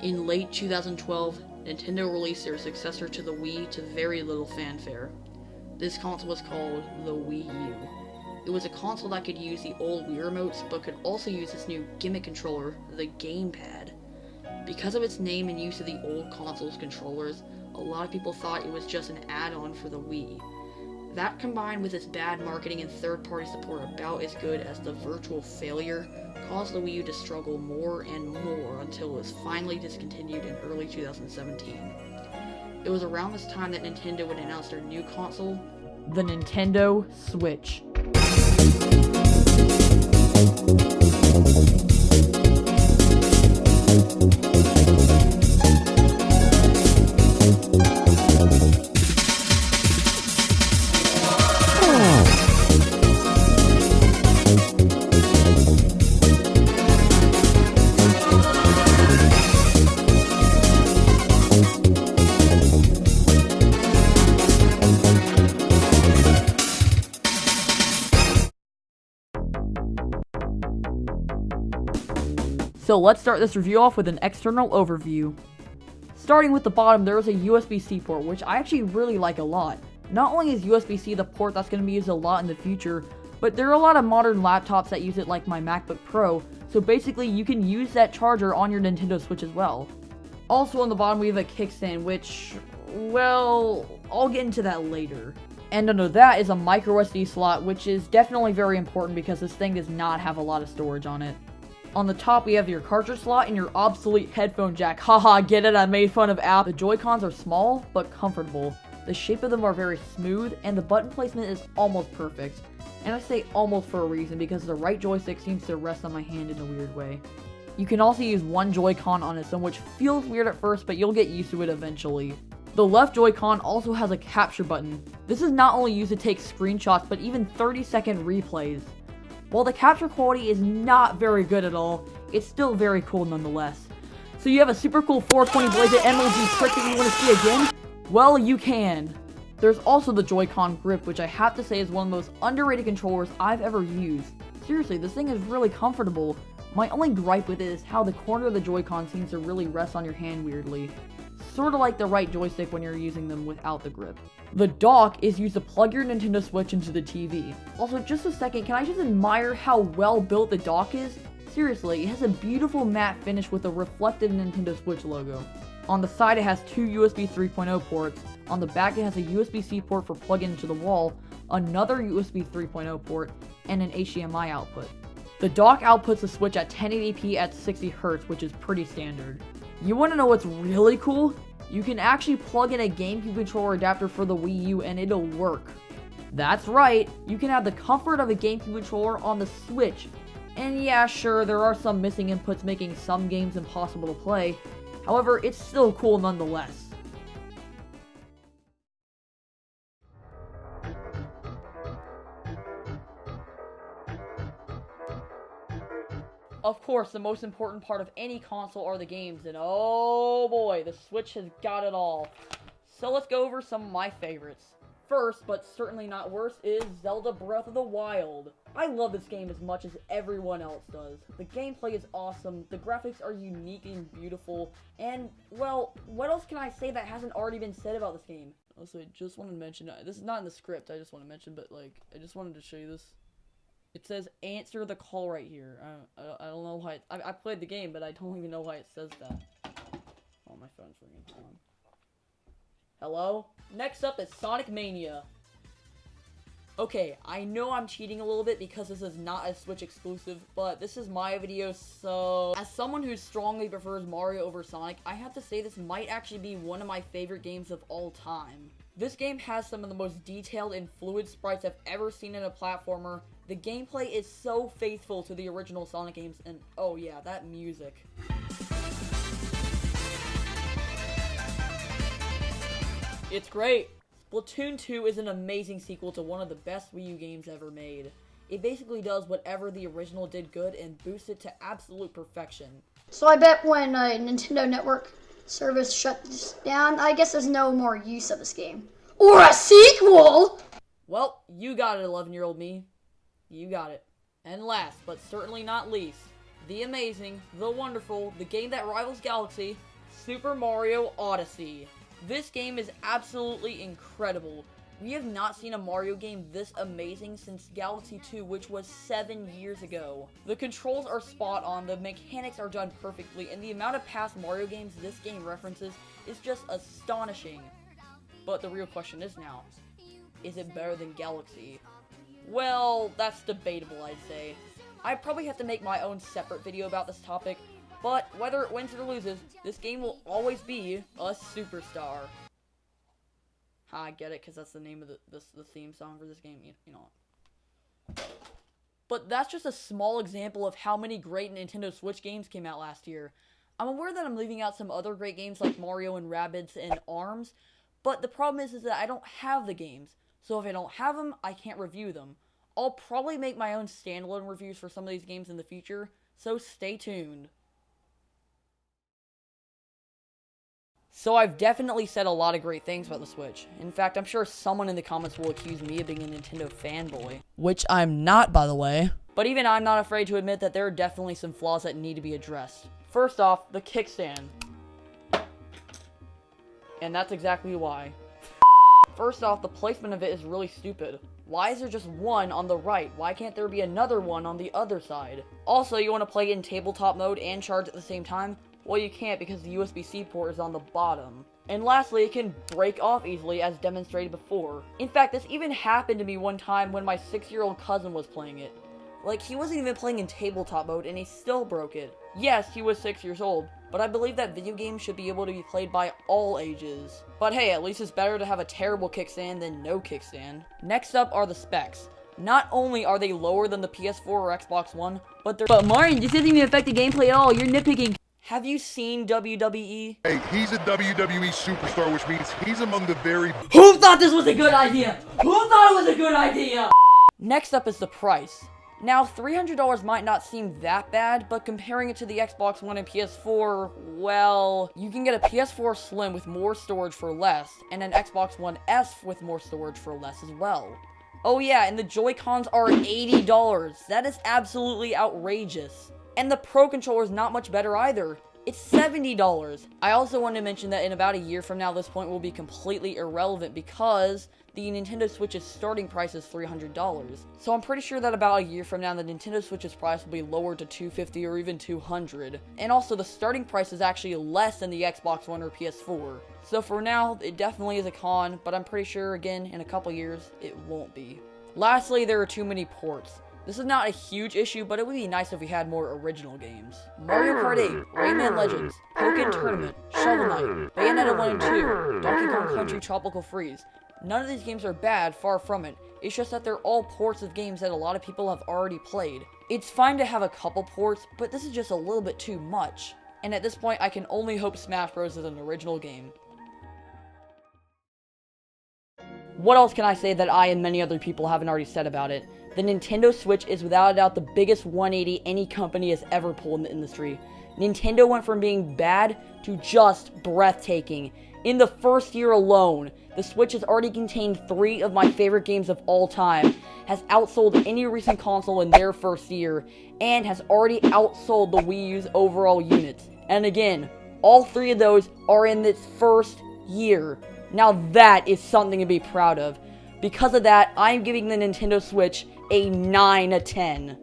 In late 2012, Nintendo released their successor to the Wii to very little fanfare. This console was called the Wii U. It was a console that could use the old Wii remotes, but could also use this new gimmick controller, the gamepad. Because of its name and use of the old console's controllers, a lot of people thought it was just an add-on for the Wii. That, combined with its bad marketing and third-party support about as good as the virtual failure, caused the Wii U to struggle more and more until it was finally discontinued in early 2017. It was around this time that Nintendo would announce their new console, the Nintendo Switch. So let's start this review off with an external overview. Starting with the bottom, there is a USB-C port, which I actually really like a lot. Not only is USB-C the port that's going to be used a lot in the future, but there are a lot of modern laptops that use it, like my MacBook Pro, so basically you can use that charger on your Nintendo Switch as well. Also on the bottom we have a kickstand, which, well, I'll get into that later. And under that is a Microsd slot, which is definitely very important because this thing does not have a lot of storage on it. On the top, we have your cartridge slot and your obsolete headphone jack. Haha, get it? I made fun of Apple. The Joy-Cons are small, but comfortable. The shape of them are very smooth, and the button placement is almost perfect. And I say almost for a reason, because the right joystick seems to rest on my hand in a weird way. You can also use one Joy-Con on its own, which feels weird at first, but you'll get used to it eventually. The left Joy-Con also has a capture button. This is not only used to take screenshots, but even 30-second replays. While the capture quality is not very good at all, it's still very cool nonetheless. So you have a super cool 420 bladed MLG trick that you want to see again? Well, you can. There's also the Joy-Con grip, which I have to say is one of the most underrated controllers I've ever used. Seriously, this thing is really comfortable. My only gripe with it is how the corner of the Joy-Con seems to really rest on your hand weirdly. Sort of like the right joystick when you're using them without the grip. The dock is used to plug your Nintendo Switch into the TV. Also, just a second, can I just admire how well built the dock is? Seriously, it has a beautiful matte finish with a reflective Nintendo Switch logo. On the side it has two USB 3.0 ports, on the back it has a USB-C port for plugging into the wall, another USB 3.0 port, and an HDMI output. The dock outputs the Switch at 1080p at 60Hz, which is pretty standard. You want to know what's really cool? You can actually plug in a GameCube controller adapter for the Wii U and it'll work. That's right, you can have the comfort of a GameCube controller on the Switch. And yeah, sure, there are some missing inputs making some games impossible to play. However, it's still cool nonetheless. Of course, the most important part of any console are the games, and oh boy, the Switch has got it all. So let's go over some of my favorites. First, but certainly not worst, is Zelda Breath of the Wild. I love this game as much as everyone else does. The gameplay is awesome, the graphics are unique and beautiful, and, well, what else can I say that hasn't already been said about this game? Also, I just wanted to mention, this is not in the script, I just want to mention, but, like, I just wanted to show you this. It says, answer the call right here. I don't know why, I played the game, but I don't even know why it says that. Oh, my phone's ringing. Hold on. Hello? Next up is Sonic Mania. Okay, I know I'm cheating a little bit because this is not a Switch exclusive, but this is my video, so as someone who strongly prefers Mario over Sonic, I have to say this might actually be one of my favorite games of all time. This game has some of the most detailed and fluid sprites I've ever seen in a platformer. The gameplay is so faithful to the original Sonic games, and oh yeah, that music. It's great! Splatoon 2 is an amazing sequel to one of the best Wii U games ever made. It basically does whatever the original did good and boosts it to absolute perfection. So I bet when Nintendo Network service shuts down, I guess there's no more use of this game. Or a sequel! Well, you got it, 11-year-old me. You got it. And last, but certainly not least, the amazing, the wonderful, the game that rivals Galaxy, Super Mario Odyssey. This game is absolutely incredible. We have not seen a Mario game this amazing since Galaxy 2, which was 7 years ago. The controls are spot on, the mechanics are done perfectly, and the amount of past Mario games this game references is just astonishing. But the real question is now, is it better than Galaxy? Well, that's debatable, I'd say. I probably have to make my own separate video about this topic, but whether it wins or loses, this game will always be a superstar. I get it, because that's the name of the theme song for this game, you know. But that's just a small example of how many great Nintendo Switch games came out last year. I'm aware that I'm leaving out some other great games like Mario and Rabbids and ARMS, but the problem is that I don't have the games. So if I don't have them, I can't review them. I'll probably make my own standalone reviews for some of these games in the future, so stay tuned. So I've definitely said a lot of great things about the Switch. In fact, I'm sure someone in the comments will accuse me of being a Nintendo fanboy. Which I'm not, by the way. But even I'm not afraid to admit that there are definitely some flaws that need to be addressed. First off, the kickstand. And that's exactly why. First off, the placement of it is really stupid. Why is there just one on the right? Why can't there be another one on the other side? Also, you want to play it in tabletop mode and charge at the same time? Well, you can't because the USB-C port is on the bottom. And lastly, it can break off easily as demonstrated before. In fact, this even happened to me one time when my 6-year-old cousin was playing it. Like, he wasn't even playing in tabletop mode and he still broke it. Yes, he was 6 years old, but I believe that video games should be able to be played by all ages. But hey, at least it's better to have a terrible kickstand than no kickstand. Next up are the specs. Not only are they lower than the PS4 or Xbox One, but they're— But Martin, this doesn't even affect the gameplay at all, you're nitpicking. Have you seen WWE? Hey, he's a WWE superstar, which means he's among the very— Who thought this was a good idea? Who thought it was a good idea? Next up is the price. Now, $300 might not seem that bad, but comparing it to the Xbox One and PS4, well, you can get a PS4 Slim with more storage for less, and an Xbox One S with more storage for less as well. Oh yeah, and the Joy-Cons are $80. That is absolutely outrageous. And the Pro Controller is not much better either. It's $70. I also want to mention that in about a year from now, this point will be completely irrelevant because the Nintendo Switch's starting price is $300. So I'm pretty sure that about a year from now, the Nintendo Switch's price will be lowered to $250 or even $200. And also, the starting price is actually less than the Xbox One or PS4. So for now, it definitely is a con, but I'm pretty sure, again, in a couple years, it won't be. Lastly, there are too many ports. This is not a huge issue, but it would be nice if we had more original games. Mario Kart 8, Rayman Legends, Pokken Tournament, Shovel Knight, Bayonetta 1 and 2, Donkey Kong Country Tropical Freeze. None of these games are bad, far from it. It's just that they're all ports of games that a lot of people have already played. It's fine to have a couple ports, but this is just a little bit too much. And at this point, I can only hope Smash Bros. Is an original game. What else can I say that I and many other people haven't already said about it? The Nintendo Switch is without a doubt the biggest 180 any company has ever pulled in the industry. Nintendo went from being bad to just breathtaking. In the first year alone, the Switch has already contained 3 of my favorite games of all time, has outsold any recent console in their first year, and has already outsold the Wii U's overall units. And again, all 3 of those are in its first year. Now that is something to be proud of. Because of that, I'm giving the Nintendo Switch a 9 out of 10.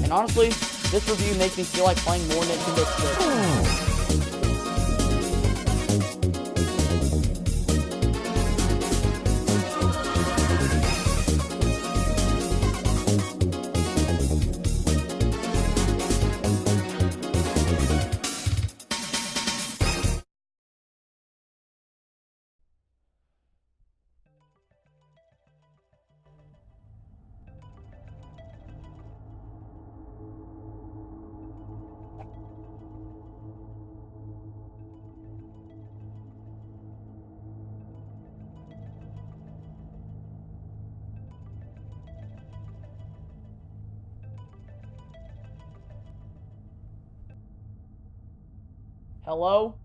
And honestly, this review makes me feel like playing more Nintendo Switch. Hello?